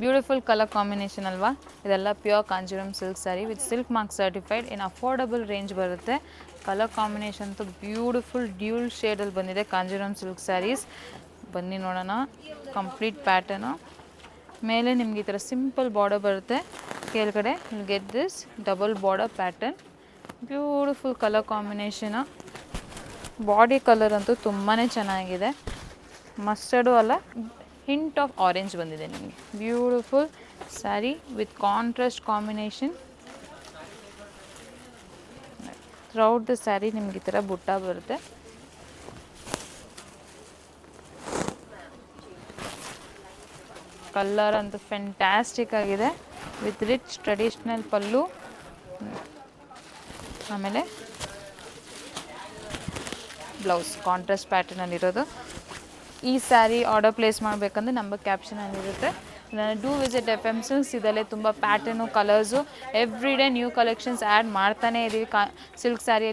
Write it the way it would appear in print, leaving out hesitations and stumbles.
Beautiful colour combination ಅಲ್ವಾ. ಇದೆಲ್ಲ pure Kanjeevaram silk sari with silk mark certified in affordable range ಬರುತ್ತೆ. Colour combination ಅಂತೂ beautiful dual ಶೇಡಲ್ಲಿ ಬಂದಿದೆ ಕಾಂಜೀವರಂ ಸಿಲ್ಕ್ ಸ್ಯಾರೀಸ್. ಬನ್ನಿ ನೋಡೋಣ ಕಂಪ್ಲೀಟ್ ಪ್ಯಾಟರ್ನು. ಮೇಲೆ ನಿಮ್ಗೆ ಈ ಥರ ಸಿಂಪಲ್ ಬಾರ್ಡರ್ ಬರುತ್ತೆ, ಕೆಳಗಡೆ get this double border pattern. Beautiful colour combination. Body colour ಅಂತೂ ತುಂಬಾ ಚೆನ್ನಾಗಿದೆ. ಮಸ್ಟರ್ಡು ಅಲ್ಲ, ಹಿಂಟ್ ಆಫ್ ಆರೆಂಜ್ ಬಂದಿದೆ ನಿಮಗೆ. Beautiful sari with contrast combination. Throughout the sari ನಿಮ್ಗೆ ಈ ಥರ ಬುಟ್ಟ ಬರುತ್ತೆ. ಕಲರ್ ಅಂತೂ ಫ್ಯಾಂಟಾಸ್ಟಿಕ್ ಆಗಿದೆ ವಿತ್ ರಿಚ್ ಟ್ರೆಡಿಷ್ನಲ್ ಪಲ್ಲು. ಆಮೇಲೆ ಬ್ಲೌಸ್ ಕಾಂಟ್ರಾಸ್ಟ್ ಪ್ಯಾಟರ್ನಲ್ಲಿರೋದು. ಈ ಸ್ಯಾರಿ ಆರ್ಡರ್ ಪ್ಲೇಸ್ ಮಾಡಬೇಕಂದ್ರೆ ನಂಬರ್ ಕ್ಯಾಪ್ಷನಲ್ಲಿರುತ್ತೆ. Do visit FM silks. ಇದಲ್ಲೇ ತುಂಬ pattern colours every day new collections add ಮಾಡ್ತಾನೇ ಇದ್ದೀವಿ ಸಿಲ್ಕ್ ಸ್ಯಾರಿಯಲ್ಲಿ.